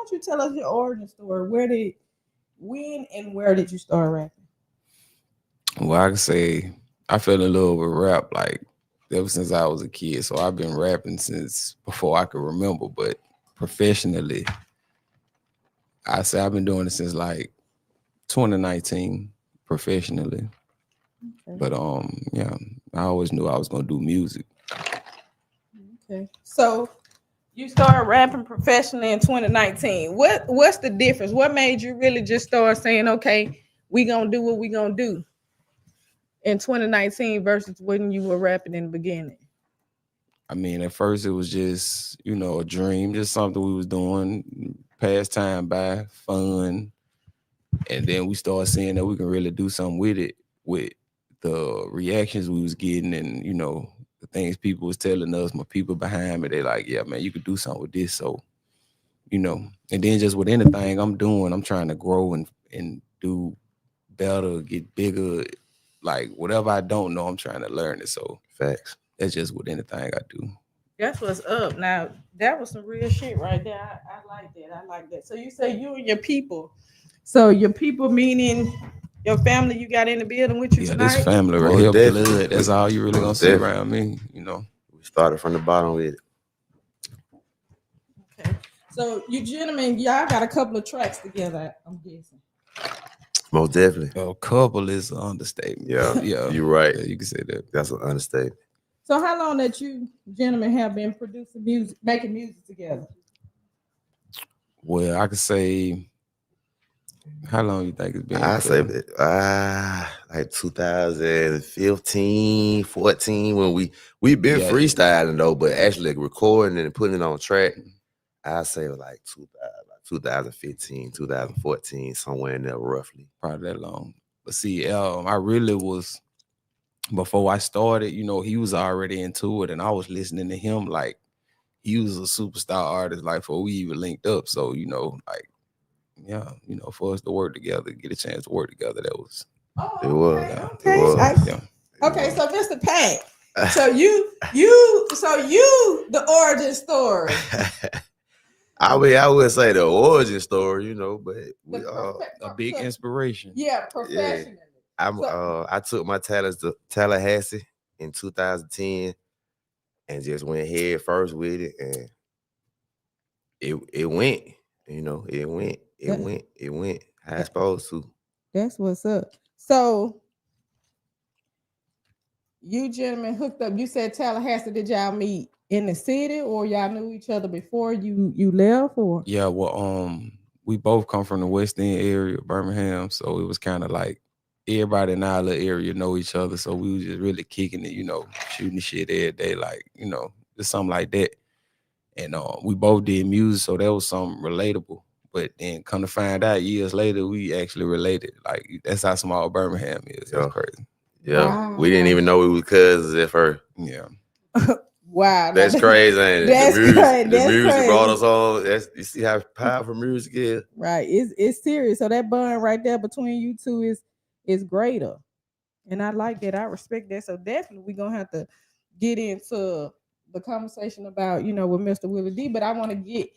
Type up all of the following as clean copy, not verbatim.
don't you tell us your origin story? When and where did you start rapping? Well, I can say I fell in love with rap like ever since I was a kid. So I've been rapping since before I could remember, but professionally, I say I've been doing it since like 2019 professionally. Okay. But yeah, I always knew I was gonna do music. Okay. So you started rapping professionally in 2019. What's the difference? What made you really just start saying, okay, we gonna do what we gonna do in 2019 versus when you were rapping in the beginning? I mean, at first it was just, a dream, just something we was doing, pass time by, fun. And then we started seeing that we can really do something with it, with the reactions we was getting and, the things people was telling us, my people behind me, they like, yeah, man, you could do something with this. So, and then just with anything I'm doing, I'm trying to grow and do better, get bigger. Like whatever I don't know, I'm trying to learn it. So facts. That's just with anything I do. That's what's up. Now, that was some real shit right there. I like that. I like that. So you say you and your people. So your people meaning your family you got in the building with you tonight? This family right here, blood. That's all you really gonna see around me, We started from the bottom with it. Okay. So you gentlemen, y'all got a couple of tracks together, I'm guessing. Most definitely. A couple is an understatement. Yeah, you're right. Yeah, you can say that. That's an understatement. So how long that you gentlemen have been producing music, making music together? Well, I could say, how long you think it's been? I say like 2015, 14 when we've been freestyling though, but actually recording and putting it on track. I say like 2015, 2014, somewhere in there roughly. Probably that long. But see, I really was, before I started, he was already into it and I was listening to him like he was a superstar artist, like before we even linked up. So, for us to work together, get a chance to work together, that was. Oh, it was. Okay. It was. Okay, so Mr. Pat, so you, the origin story. I mean, I would say the origin story, but we are a big inspiration. Yeah, professionally. Yeah. I took my talents to Tallahassee in 2010 and just went head first with it, and it went. It went how it's supposed to. That's what's up. So you gentlemen hooked up. You said Tallahassee. Did y'all meet in the city, or y'all knew each other before you left? Or yeah, well, we both come from the West End area, Birmingham, so it was kind of like everybody in our little area know each other. So we was just really kicking it, shooting shit every day, like just something like that. And we both did music, so that was something relatable. But then come to find out years later, we actually related. Like that's how small Birmingham is. That's crazy. Yeah, wow. We didn't even know we were cousins at first. Yeah. Wow, that's crazy, ain't it? That's the music crazy. Brought us on. You see how powerful music is, right? It's serious. So that bond right there between you two is greater, and I like that. I respect that. So definitely we're gonna have to get into the conversation about with Mr. Willie D. But I want to get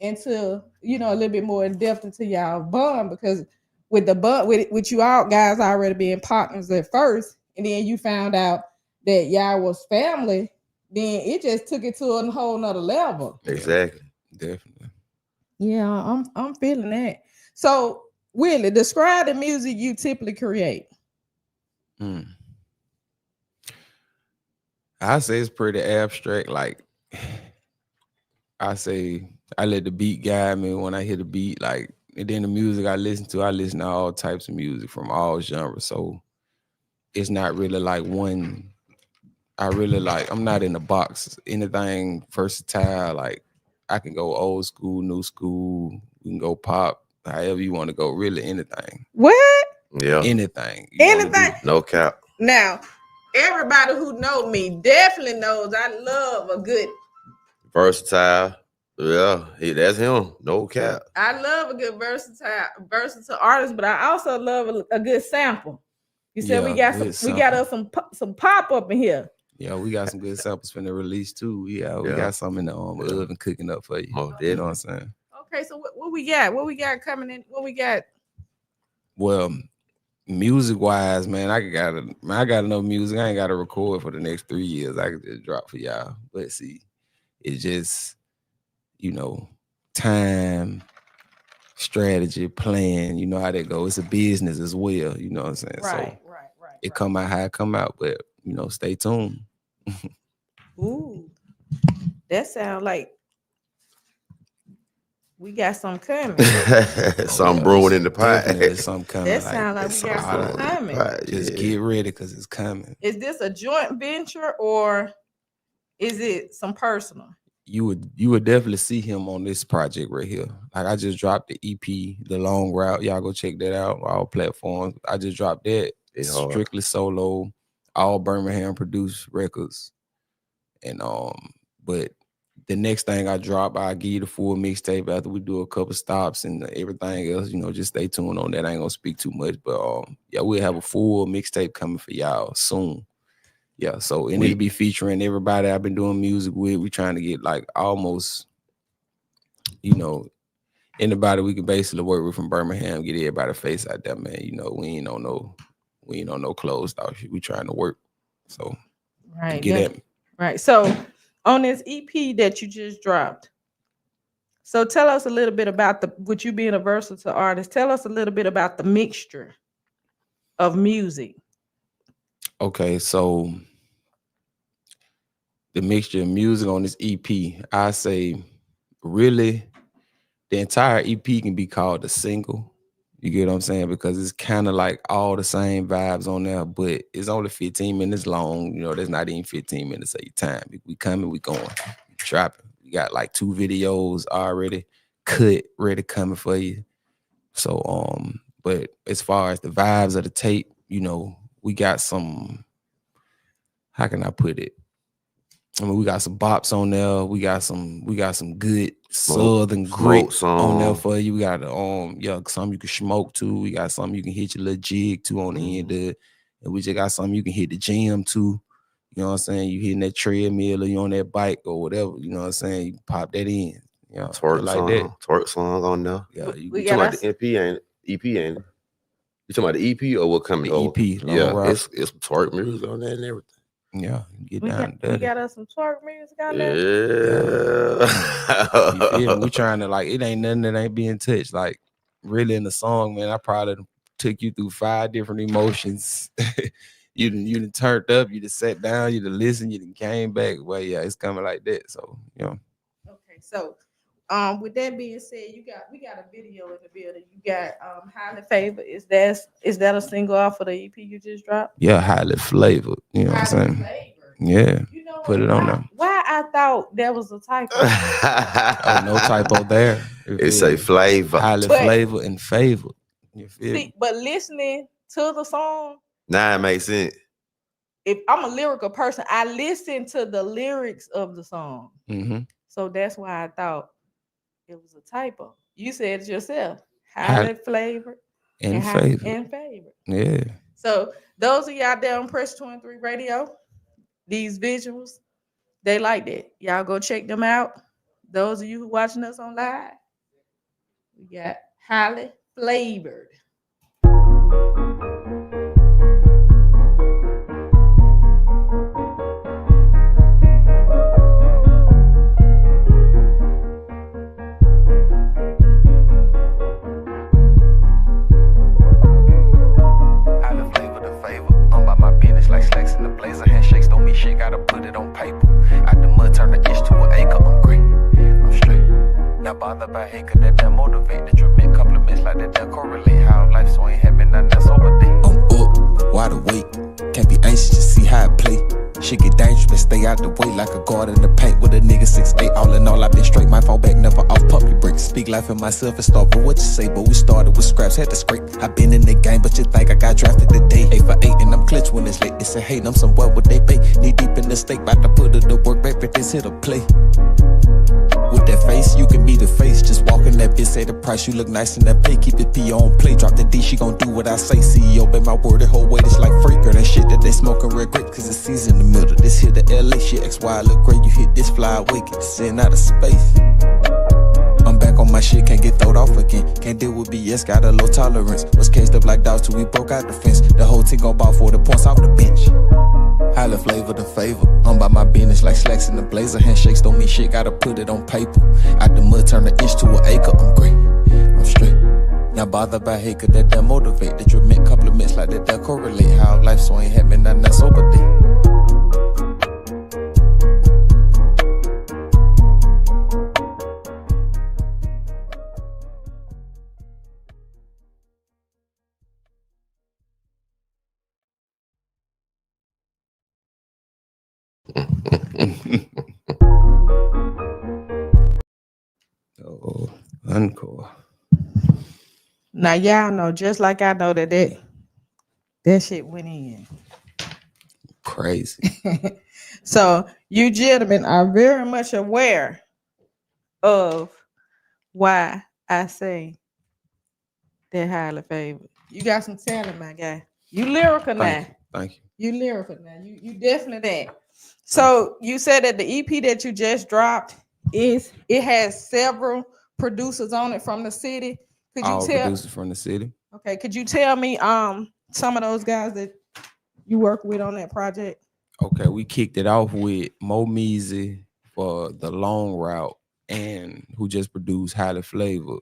into a little bit more in depth into y'all bond, because with the bond with you all guys already being partners at first, and then you found out that y'all was family. Then it just took it to a whole nother level. Exactly. Definitely. Yeah, I'm feeling that. So, Willie, describe the music you typically create. I say it's pretty abstract. Like, I say I let the beat guide me when I hear the beat. Like, and then the music I listen to all types of music from all genres. So it's not really like one. I'm not in the box. Anything versatile. Like I can go old school, new school. We can go pop, however you want to go. Really anything. What? Yeah. Anything. Anything. No cap. Now, everybody who know me definitely knows I love a good versatile. Yeah, that's him. No cap. I love a good versatile artist, but I also love a good sample. You said we got some pop up in here. Yeah, we got some good samples from the release too. Yeah, we got some in the oven cooking up for you. Oh, you know what I'm saying? Okay, so what we got? What we got coming in? What we got? Well, music wise, man, I got enough music. I ain't got to record for the next 3 years. I can just drop for y'all. But see, it's just, time, strategy, plan. You know how that goes. It's a business as well. You know what I'm saying? Right. It come out how it come out, but stay tuned. Ooh, that sounds like we got some coming. Some brewing in the pot. There's something coming. That sounds like we got some coming. Just get ready because it's coming. Is this a joint venture or is it some personal? You would definitely see him on this project right here. Like I just dropped the EP, The Long Route. Y'all go check that out on all platforms. I just dropped that. It's strictly solo, all Birmingham produced records. And but the next thing I drop, I'll give you the full mixtape after we do a couple stops and everything else. Just stay tuned on that. I ain't gonna speak too much, but we'll have a full mixtape coming for y'all soon. Yeah, so it'll be featuring everybody I've been doing music with. We trying to get like almost, anybody we can basically work with from Birmingham, get everybody face out there, man. We ain't on no closed off shit. We trying to work. So get at me. Right. So on this EP that you just dropped, so tell us a little bit about with you being a versatile artist, tell us a little bit about the mixture of music. Okay, so the mixture of music on this EP, I say really the entire EP can be called a single. You get what I'm saying? Because it's kind of like all the same vibes on there, but it's only 15 minutes long. There's not even 15 minutes of your time. We coming, we going, we trapping. We got like 2 videos already cut, ready coming for you. So, but as far as the vibes of the tape, we got some, how can I put it? We got some bops on there. We got some good southern grit on there for you. We got some you can smoke to. We got some you can hit your little jig to on the end of it. And we just got some you can hit the gym to. You know what I'm saying? You hitting that treadmill or you on that bike or whatever. You know what I'm saying? You can pop that in. Twerk like song, that. Twerk song on there. Yeah, you talking about the EP ain't it? You talking about the EP or what coming? The EP. Yeah, it's twerk music on there and everything. Yeah, we got us some twerk music on there. Yeah. We trying to it ain't nothing that ain't being touched. Like really in the song, man, I probably took you through 5 different emotions. you done turned up, you done sat down, you done listened, you done came back. Well, yeah, it's coming like that. So Okay, so with that being said, we got a video in the building. You got Highly Favored. Is that a single off of the EP you just dropped? Yeah, Highly Flavored. You know what I'm saying? Flavored. Yeah. Put it on there. Why I thought there was a typo? No typo there. It's a flavor. Highly Flavored and Favored. You feel me? But listening to the song, it makes sense. If I'm a lyrical person, I listen to the lyrics of the song. Mm-hmm. So that's why I thought it was a typo. You said it yourself. Highly flavored and favored. And favored. Yeah. So those of y'all there on Press 23 Radio, these visuals, they like that. Y'all go check them out. Those of you who watching us on live, we got Highly Flavored. Shit, gotta put it on paper. Out the mud, turn the inch to an acre. I'm great, I'm straight. Not bothered by hate, cause that motivate. The tremendous compliments like that correlate. How life so ain't having nothing that's over day. I'm up, wide awake. Can't be anxious to see how I play. Shit get dangerous, but stay out the way like a guard in the paint with a nigga 6'8". All in all, I been straight, might fall back, never off puppy breaks. Speak life in myself and start, but what you say? But we started with scraps, had to scrape. I been in the game, but you think I got drafted today. 8 for 8, and I'm clutch when it's late. It's a hate, I'm somewhere with they pay. Knee deep in the stake, bout to put it to work, back, but this hit a play. With that face, you can be the face. Just walk in that bitch, say the price. You look nice in that pay. Keep the P on play. Drop the D, she gon' do what I say. CEO, bet my word, the whole weight is like freight. Girl, that shit that they smoking real great, cause it's season in the middle. This here the LA shit, XY look great. You hit this fly away, get this in out of space. I'm back on my shit, can't off again. Can't deal with BS, got a low tolerance. Was cased up like dogs till we broke out the fence. The whole team gon' ball 40 points off the bench. Highly flavor the favor. I'm by my business like slacks in the blazer. Handshakes don't mean shit, gotta put it on paper. Out the mud, turn an inch to an acre. I'm great, I'm straight. Not bothered by hate, cause that motivate. That you meant compliments like that correlate. How life so ain't having nothing that's sober day. Oh, encore. Now y'all know, just like I know that shit went in. Crazy. So you gentlemen are very much aware of why I say they're highly favored. You got some talent, my guy. You lyrical now. Thank you. You lyrical now. You definitely that. So you said that the EP that you just dropped it has several producers on it from the city. Could you All tell producers from the city. Okay, could you tell me some of those guys that you work with on that project? Okay, we kicked it off with Mo Meezy for the long route and who just produced Highly Flavored.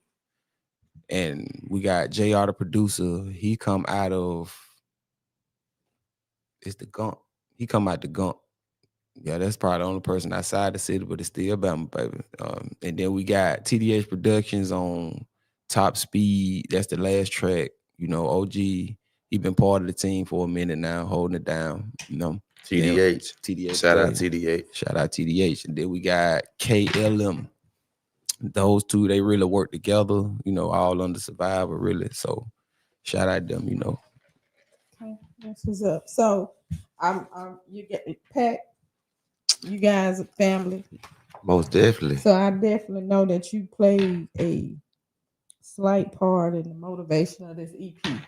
And we got JR the producer. He come out of the Gump. He come out the Gump. Yeah, that's probably the only person outside the city, but it's still Bama, baby. And then we got TDH Productions on Top Speed. That's the last track. You know, OG, he been part of the team for a minute now, holding it down. You know, TDH. TDH. Shout out TDH. Shout out TDH. And then we got KLM. Those two, they really work together, you know, all under Survivor, really. So shout out them, you know. Okay, that's what's up. So you get Pat, you guys are family. Most definitely. So I definitely know that you played a slight part in the motivation of this EP.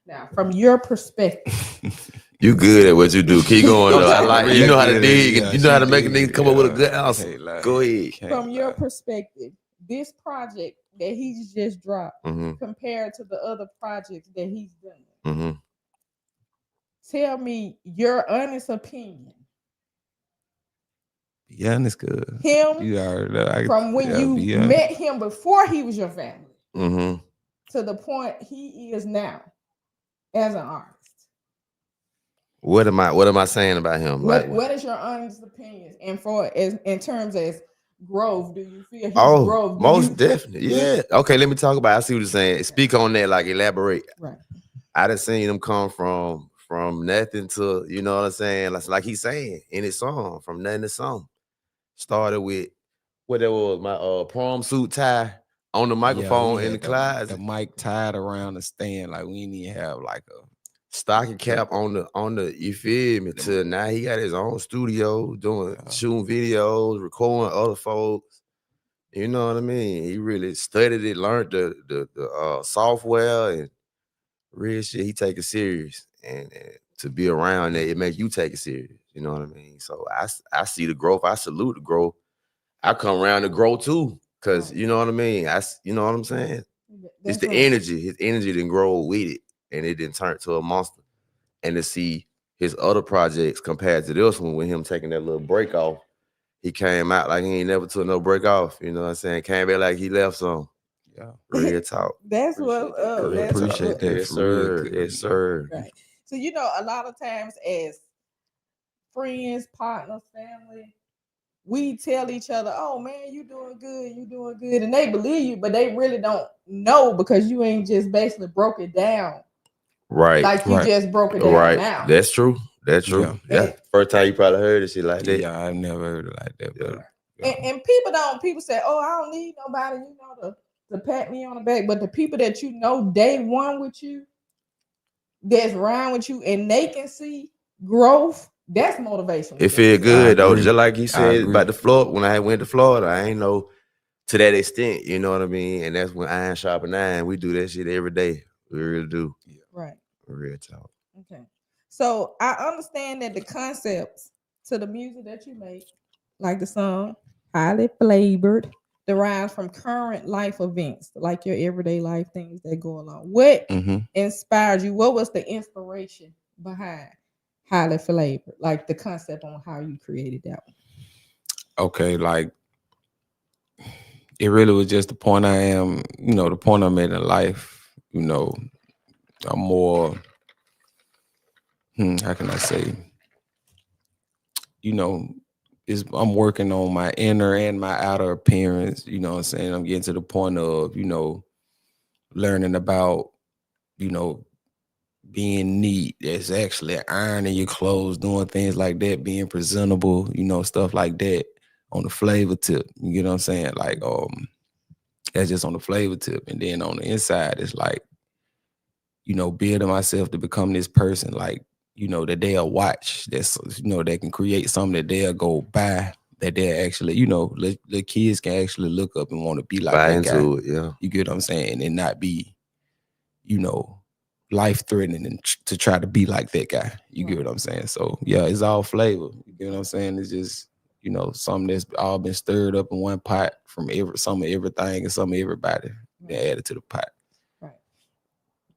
Now, from your perspective. You good at what you do. Keep going though. I like you know how to dig Yeah, and you know how to make a nigga come up with a good answer. Hey, Go ahead. From your perspective, this project that he's just dropped compared to the other projects that he's done. Tell me your honest opinion. Yeah, it's good. Him you are, from when you met him before he was your family to the point he is now as an artist. What am I saying about him? What is your honest opinion? And in terms of growth, do you feel he's growth? Most definitely. Yeah. Okay, let me talk about it. I see what you're saying. Speak on that, like elaborate. Right. I done seen him come from nothing to, you know what I'm saying? Like he's saying in his song, from nothing to something. Started with what that was, my prom suit tie on the microphone in the closet. The mic tied around the stand, like we didn't even have like a stocking cap on the you feel me? Till now he got his own studio doing shooting videos, recording other folks. You know what I mean? He really studied it, learned the software and real shit. He take it serious, and to be around that, it makes you take it serious. You know what I mean? So I see the growth. I salute the growth. I come around to grow too, cause you know what I mean. You know what I'm saying? It's the energy. His energy didn't grow with it, and it didn't turn to a monster. And to see his other projects compared to this one, with him taking that little break off, he came out like he ain't never took no break off. You know what I'm saying? Came back like he left some. Yeah, real talk. That's what appreciate that. Yes, sir. Yes, sir. Right. So you know, a lot of times as friends, partners, family, we tell each other, "Oh man, you doing good," and they believe you, but they really don't know because you ain't just basically broke it down, right? Like you just broke it down. Right. Now. That's true. That's true. Yeah. First time you probably heard it, shit like that. Yeah, I've never heard it like that. But and people say, "Oh, I don't need nobody," you know, to pat me on the back. But the people that you know day one with you, that's around with you, and they can see growth. That's motivation. It feel good though. Just like you said about the Florida. When I went to Florida, I ain't know to that extent. You know what I mean? And that's when iron sharpen iron. We do that shit every day. We really do. Right. Real talk. Okay. So I understand that the concepts to the music that you make, like the song Highly Flavored, derives from current life events, like your everyday life things that go along. What inspired you? What was the inspiration behind Highly Flavored? Like the concept on how you created that one. Okay, like it really was just the point I am, the point I'm at in life. I'm more, how can I say, I'm working on my inner and my outer appearance, you know what I'm saying? I'm getting to the point of, learning about, being neat. It's actually ironing your clothes, doing things like that, being presentable, stuff like that on the flavor tip. You get what I'm saying? Like, that's just on the flavor tip. And then on the inside, it's like, building myself to become this person, like, that they'll watch, that's, that can create something that they'll go buy, that they'll actually, the kids can actually look up and want to be like buy that into guy. it, yeah. You get what I'm saying? And not be, life-threatening and to try to be like that guy. You get what I'm saying? So, yeah, it's all flavor. You get what I'm saying? It's just, something that's all been stirred up in one pot from some of everything and some of everybody. They added to the pot.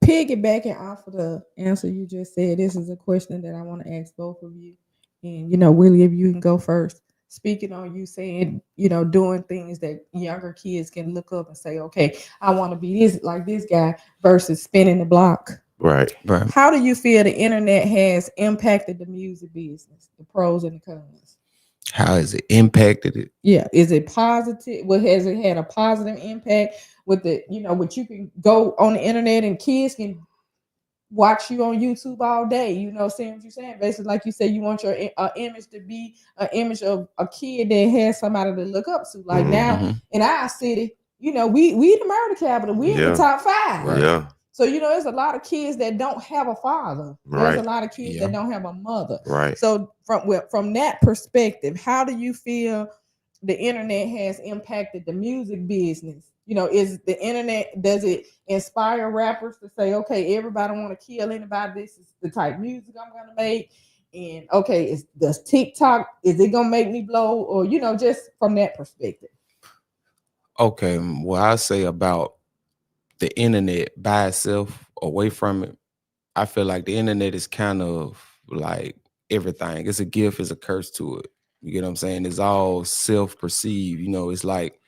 Piggybacking off of the answer you just said, this is a question that I want to ask both of you. And, Willie, if you can go first. Speaking on you saying, doing things that younger kids can look up and say, okay, I want to be this guy versus spinning the block. Right. How do you feel the internet has impacted the music business, the pros and the cons? How has it impacted it? Yeah. Is it positive? Well, has it had a positive impact with the, what you can go on the internet and kids can watch you on YouTube all day? Saying what you're saying. Basically, like you said, you want your image to be an image of a kid that has somebody to look up to. Like now in our city, we the murder capital. We in the top 5. Right. Yeah. So, there's a lot of kids that don't have a father. There's a lot of kids that don't have a mother. Right. So from that perspective, how do you feel the internet has impacted the music business? Is the internet, does it inspire rappers to say, okay, everybody want to kill anybody? This is the type of music I'm going to make. And okay, does TikTok, is it going to make me blow? Or, just from that perspective. Okay, well, I say about the internet by itself, away from it, I feel like the internet is kind of like everything. It's a gift, it's a curse to it. You get what I'm saying? It's all self-perceived. It's like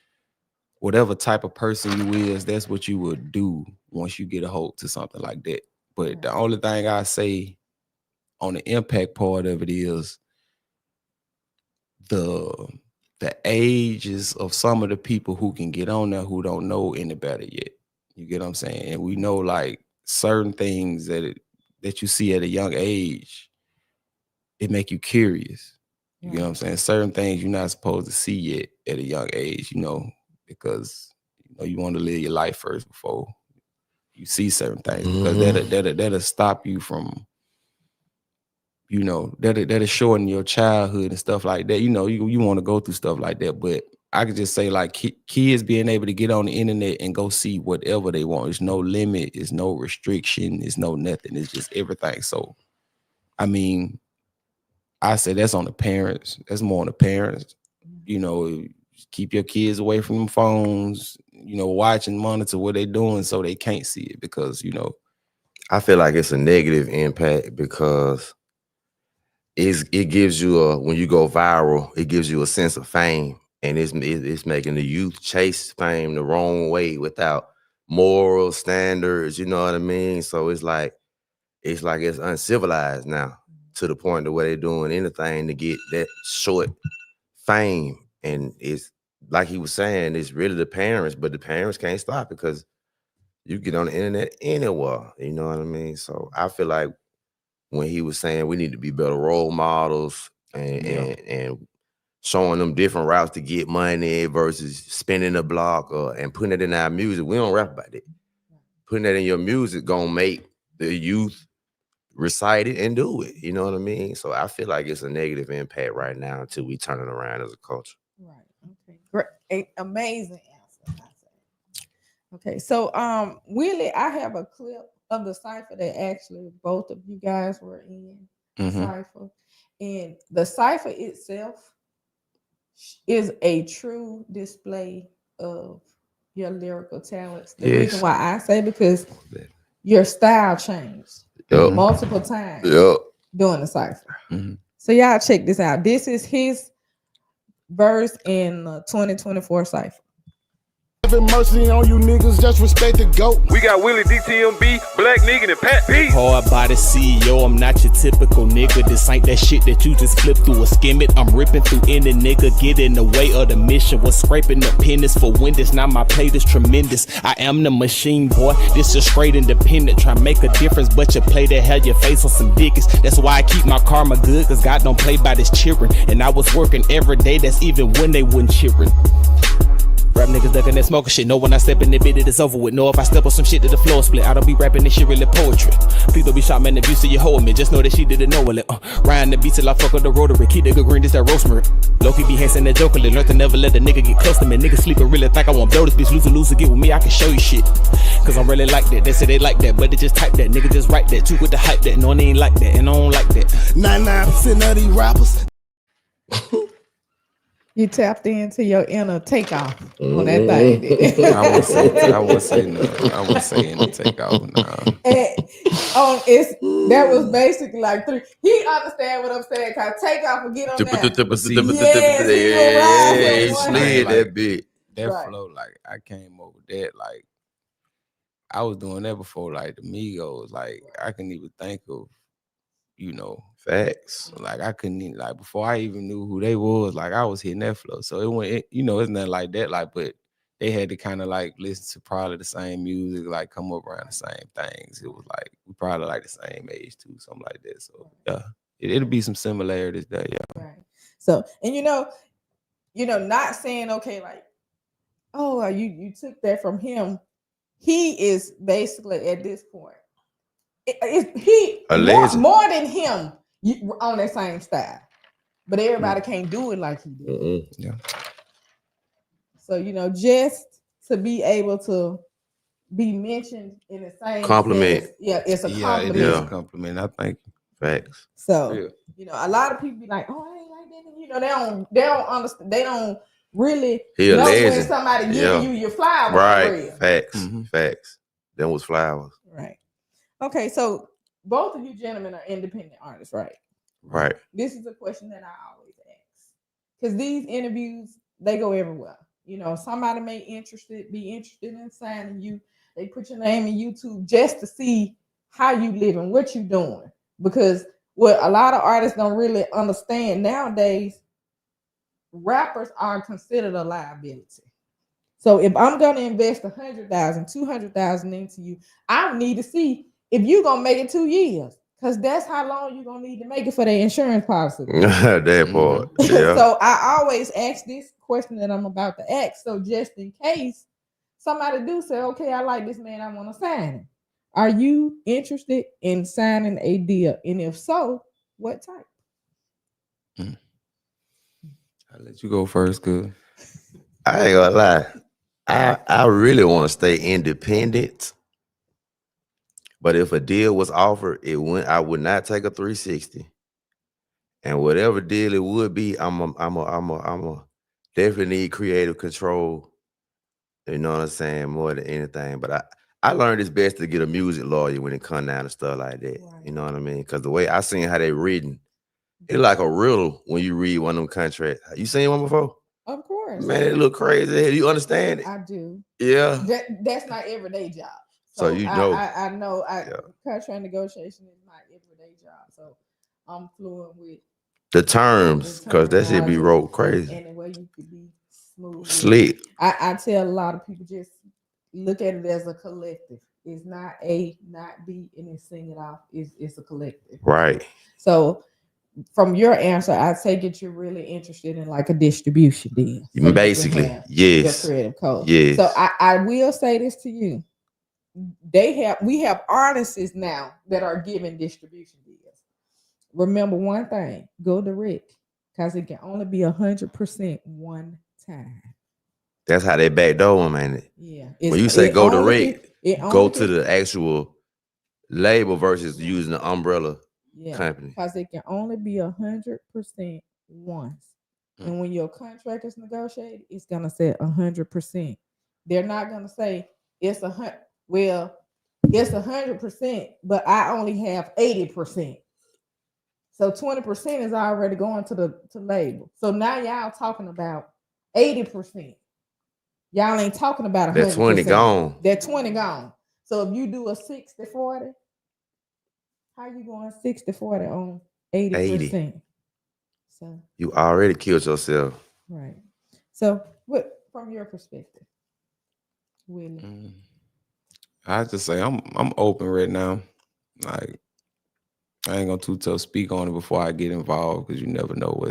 whatever type of person you is, that's what you would do once you get a hold to something like that. But the only thing I say on the impact part of it is the ages of some of the people who can get on there who don't know any better yet. You get what I'm saying? And we know like certain things that you see at a young age, it make you curious. You get what I'm saying? Certain things you're not supposed to see yet at a young age, because you want to live your life first before you see certain things, because that'll stop you from, that'll shorten your childhood and stuff like that. You want to go through stuff like that. But I could just say like kids being able to get on the internet and go see whatever they want. There's no limit, there's no restriction, there's no nothing. It's just everything. So, I mean, I say that's on the parents. That's more on the parents. Keep your kids away from them phones, watch and monitor what they're doing so they can't see it, because, I feel like it's a negative impact because it gives you when you go viral, it gives you a sense of fame, and it's making the youth chase fame the wrong way without moral standards. You know what I mean? So it's like it's uncivilized now, to the point of where they're doing anything to get that short fame. And it's like he was saying, it's really the parents, but the parents can't stop it because you get on the internet anywhere. You know what I mean? So I feel like when he was saying we need to be better role models and showing them different routes to get money versus spinning the block and putting it in our music. We don't rap about it. Putting that in your music gonna make the youth recite it and do it. You know what I mean? So I feel like it's a negative impact right now until we turn it around as a culture. Right. Okay. Great. Amazing answer. Okay. So Willie, I have a clip of the cipher that actually both of you guys were in the cipher. And the cipher itself is a true display of your lyrical talents. The reason why I say because your style changed multiple times during the cipher. So y'all check this out. This is his verse in 2024 cipher. Having mercy on you niggas, just respect the GOAT. We got WillieDtmb, Black Nigga, and Pat P. Hard by the CEO, I'm not your typical nigga. This ain't that shit that you just flip through or skim it. I'm ripping through any nigga, get in the way of the mission. Was scraping the pennies for windows, now my plate is tremendous. I am the machine, boy, this is straight independent. Try to make a difference, but you play that hell, your face on some dickies. That's why I keep my karma good, cause God don't play by this cheering. And I was working every day, that's even when they wasn't cheering. Rap niggas ducking that smoking shit. Know when I step in the bit, it is over with. Know if I step on some shit that the floor split. I don't be rapping this shit really poetry. Please don't be shot, man, if you see you hold me. Just know that she didn't know it. Ryan the beat till I fuck up the rotary. Keep the good green, this that rosemary. Loki be handsome that joker. Learn to never let the nigga get close to me. Niggas sleeping really think I won't blow this bitch. Loser, get with me, I can show you shit. Cause I'm really like that. They say they like that, but they just type that. Nigga just write that. Too with the hype that. No, they ain't like that, and I don't like that. 99% of these rappers. You tapped into your inner takeoff on that thing. I wouldn't say no. I wouldn't say any takeoff. No. That was basically like three. He understand what I'm saying. Cause takeoff will get on that. He slid that bit. That flow, like I came over that, like I was doing that before, like the Migos. Like I couldn't even think of, facts. Like I couldn't even, like before I even knew who they was, like I was hitting that flow. So it went, it's nothing like that. Like, but they had to kind of like listen to probably the same music, like come up around the same things. It was like we probably like the same age too, something like that. So yeah, it'll be some similarities there, yeah. Right. So and not saying okay, like, oh, you took that from him. He is basically at this point. He more than him on that same style, but everybody can't do it like he did. Yeah. So just to be able to be mentioned in the same compliment, sense, it's a compliment. It is a compliment. I think facts. So a lot of people be like, "Oh, I ain't like that." They don't understand. They don't really know when somebody giving you your flowers. Right. Facts. Facts. Them was flowers. Right. Okay, so both of you gentlemen are independent artists, right? Right. This is a question that I always ask. Because these interviews, they go everywhere. Somebody may be interested in signing you. They put your name in YouTube just to see how you living, what you doing. Because what a lot of artists don't really understand nowadays, rappers are considered a liability. So if I'm going to invest $100,000, $200,000 into you, I need to see if you're going to make it 2 years, because that's how long you're going to need to make it for the insurance policy. That part. Yeah. So I always ask this question that I'm about to ask. So just in case somebody do say, okay, I like this man, I want to sign him. Are you interested in signing a deal? And if so, what type? I'll let you go first, good. I ain't gonna lie. I really want to stay independent. But if a deal was offered, I would not take a 360. And whatever deal it would be, I'm a definitely need creative control. You know what I'm saying? More than anything. But I learned it's best to get a music lawyer when it comes down to stuff like that. Right. You know what I mean? Because the way I seen how they written, it's like a riddle when you read one of them contracts. You seen one before? Of course. Man, it look crazy. Do you understand it? I do. Yeah. That's not everyday job. So you know. I know. Contract negotiation is my everyday job. So I'm fluent with the terms, because that shit be wrote crazy. And the way you could be smooth. Slick. I tell a lot of people just look at it as a collective. It's not A, not B, and then sing it off. It's a collective. Right. So from your answer, I take it you're really interested in like a distribution deal. So basically, yes. Your creative code. Yes. So I will say this to you. We have artists now that are giving distribution deals. Remember one thing, go direct, because it can only be 100% one time. That's how they backdoor them, ain't it? Yeah. When you say go direct, go to the actual label versus using the umbrella company. Because it can only be 100% once. And when your contract is negotiated, it's gonna say 100%. They're not gonna say it's 100. Well, it's 100%, but I only have 80%. So 20% is already going to label. So now y'all talking about 80%. Y'all ain't talking about 100%. That 20 gone. That 20 gone. So if you do a 60-40, how you going 60-40 on 80%? 80. So You already killed yourself. right. So what from your perspective, Willie? I just say I'm open right now. Like I ain't gonna too tough speak on it before I get involved because you never know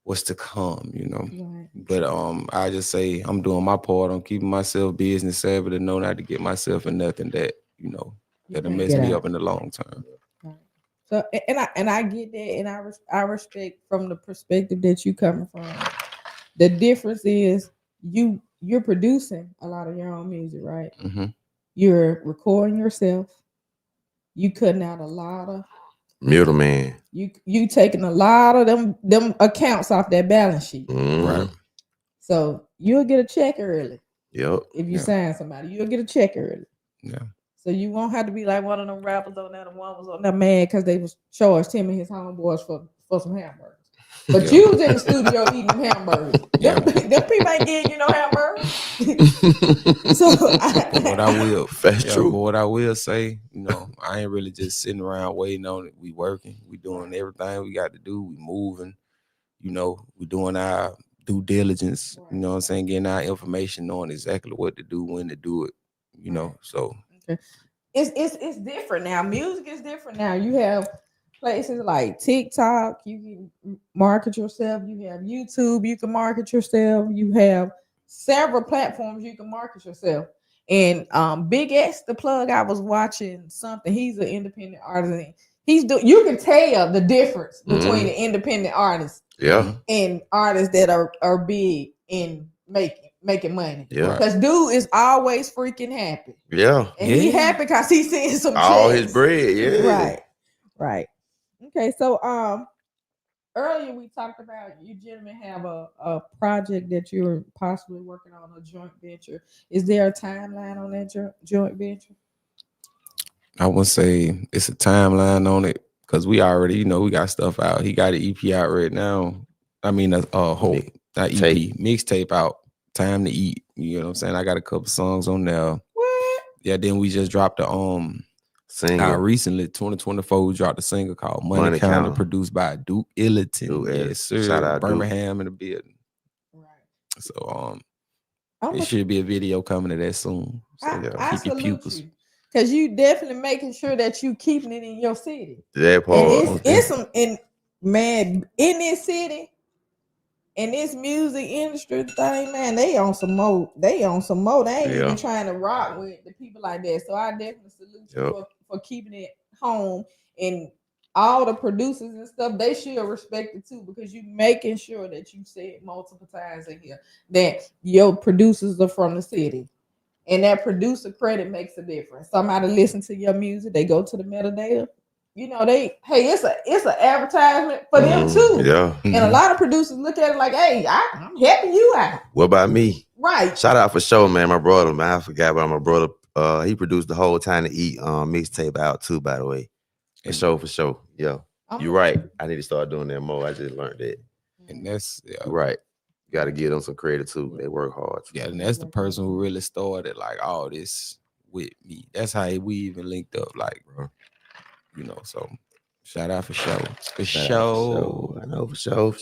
what's to come, you know. Right. But I just say I'm doing my part on keeping myself business savvy to know not to get myself in nothing that, you know, that'll mess me up in the long term. Right. So and I get that, and I respect from the perspective that you coming from. The difference is you're producing a lot of your own music, right? Mm-hmm. You're recording yourself. You cutting out a lot of middleman. You taking a lot of them accounts off that balance sheet. Right. So you'll get a check early. Yep. If you sign somebody, you'll get a check early. Yeah. So you won't have to be like one of them rappers on that. And one was on that mad because they was charged him and his homeboys for some hamburgers. But you was in the studio eating hamburgers. Them people ain't getting you no hamburgers. So what I will say, you know, I ain't really just sitting around waiting on it. We working, we doing everything we got to do. We moving, you know, we doing our due diligence. You know what I'm saying? Getting our information, knowing exactly what to do, when to do it. You know, so it's different now. Music is different now. You have places like TikTok, you can market yourself. You have YouTube, you can market yourself. You have several platforms you can market yourself. And Big X, the plug, I was watching something. He's an independent artist. You can tell the difference between the independent artists and artists that are big in making money. Yeah. Because dude is always freaking happy. Yeah. And he happy because he's seeing some all checks. his bread. Yeah. Right. Okay, so earlier we talked about you gentlemen have a project that you're possibly working on, a joint venture. Is there a timeline on that joint venture? I would say it's a timeline on it because we already, you know, we got stuff out. He got an EP out right now. I mean, whole not EP, mixtape out. Time to Eat. You know what I'm saying? I got a couple songs on there. What? Yeah. Then we just dropped the single. Recently, 2024, we dropped a single called Money Counter, produced by WillieDtmb. Yes, sir. Shout out Birmingham in the building. Right. So it should be a video coming to that soon. So keep your pupils. Because you definitely making sure that you keeping it in your city. That part. And it's some in this city, in this music industry thing, man, they on some more. They ain't even trying to rock with the people like that. So I definitely salute you for keeping it home. And all the producers and stuff, they should respect it too, because you making sure that you said multiple times in here that your producers are from the city. And that producer credit makes a difference. Somebody listen to your music, they go to the metadata. You know, it's an advertisement for them too. Yeah. And a lot of producers look at it like, hey, I'm helping you out. What about me? Right. Shout out for sure, man. My brother, man. I forgot about my brother. He produced the whole Time to Eat mixtape out too, by the way. For sure. Yeah. You're right. I need to start doing that more. I just learned that. And that's right. You got to give them some credit too. They work hard. Yeah, and that's the person who really started like all this with me. That's how we even linked up, like, bro. You know, so shout out for show. For show. I know for sure.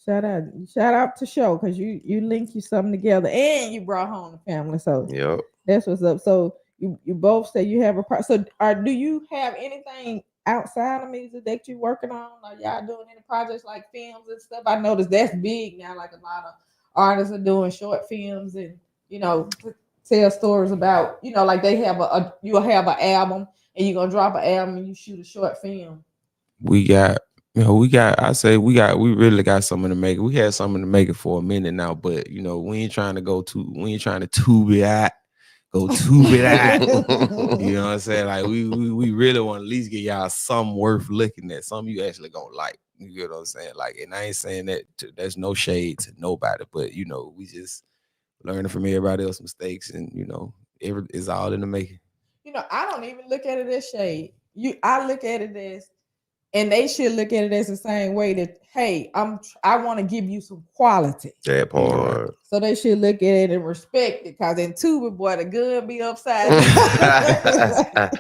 Shout out to show, because you linked something together and you brought home the family. So that's what's up. So you both say you have a part. So do you have anything outside of music that you're working on? Are y'all doing any projects like films and stuff? I noticed that's big now. Like a lot of artists are doing short films and, you know, tell stories about, you know, like they have you'll have an album and you're gonna drop an album and you shoot a short film. We really got something to make it. We had something to make it for a minute now, but you know, we ain't trying to tube it out. You know what I'm saying? Like we really want to at least get y'all something worth looking at, something you actually gonna like. You get what I'm saying? Like, and I ain't saying that there's no shade to nobody, but you know, we just learning from everybody else's mistakes, and you know, it's all in the making. You know, I don't even look at it as shade. I look at it as, and they should look at it as the same way that, hey, I want to give you some quality. That part. So they should look at it and respect it, because in tuba, boy, the gun be upside down.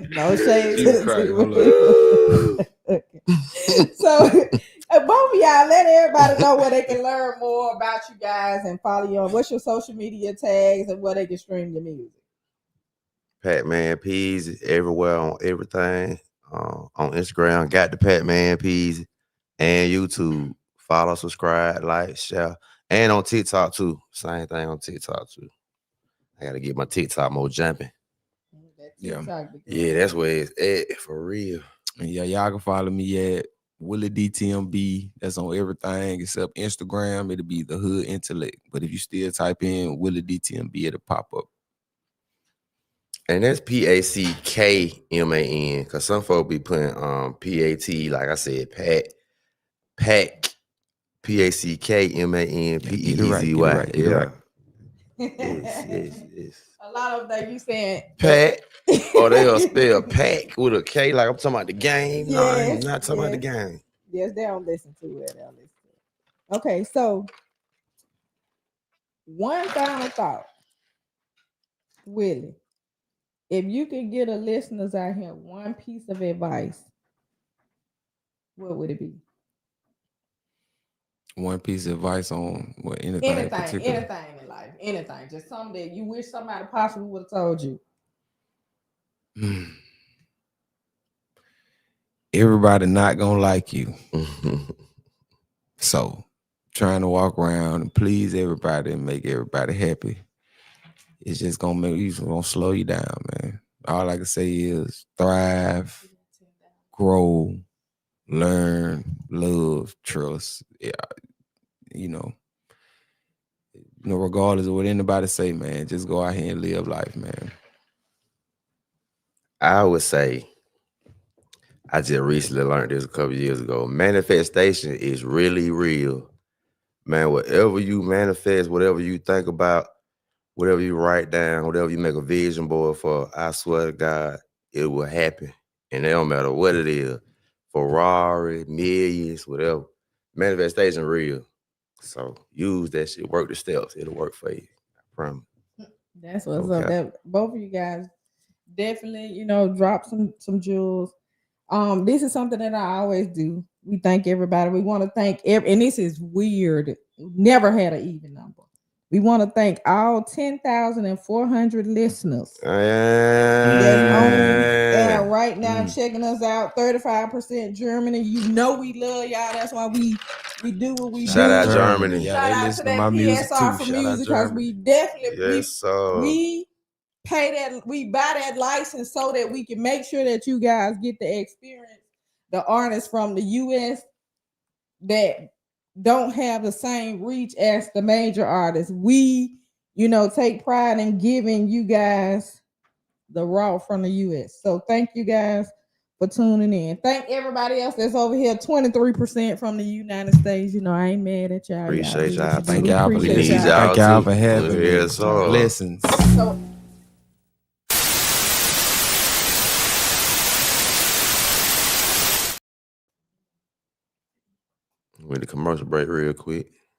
No shade to the tuba. So both of y'all, let everybody know where they can learn more about you guys and follow you on. What's your social media tags and where they can stream your music? Patman Peasy everywhere on everything. On Instagram, got the Patman Peasy, and YouTube. Follow, subscribe, like, share, and on TikTok too. Same thing on TikTok too. I gotta get my TikTok more jumping. Yeah, that's where it's at for real. And yeah, y'all can follow me at WillieDtmb. That's on everything except Instagram. It'll be the Hood Intellect. But if you still type in WillieDtmb, it'll pop up. And that's PACKMAN, because some folk be putting PAT, like I said, pack, PACKMAN, PEEZY. Right. Yeah. Yes. A lot of that you saying Pat, or they'll spell pack with a K, like I'm talking about the game. Yes, No, I'm not talking about the game. Yes, they don't listen to it. Okay, so one final thought, Willie. If you could get a listeners out here one piece of advice, what would it be? One piece of advice on what? Anything in life, anything. Just something that you wish somebody possibly would have told you. Everybody not gonna like you. So trying to walk around and please everybody and make everybody happy, it's just gonna slow you down, man. All I can say is thrive, grow, learn, love, trust. Yeah, you know, regardless of what anybody say, man, just go out here and live life, man. I would say, I just recently learned this a couple of years ago. Manifestation is really real. Man, whatever you manifest, whatever you think about, whatever you write down, whatever you make a vision board for, I swear to God, it will happen. And it don't matter what it is. Ferrari, millions, whatever. Manifestation real. So use that shit. Work the steps. It'll work for you. I promise. That's what's up. That both of you guys definitely, drop some jewels. This is something that I always do. We thank everybody. We want to thank and this is weird. Never had an even number. We want to thank all 10,400 listeners that are right now checking us out. 35% Germany. You know we love y'all. That's why we do what we do. Shout out Germany. Yeah, shout they out listen to to my music PSR too. for music, because we definitely we pay that, we buy that license so that we can make sure that you guys get to experience the artists from the US that don't have the same reach as the major artists. We, take pride in giving you guys the raw from the US. So thank you guys for tuning in. Thank everybody else that's over here, 23% from the United States. I ain't mad at y'all. Appreciate y'all. Thank y'all for listening. Thank y'all for having me. Yes, sir. Blessings. So, with the commercial break real quick.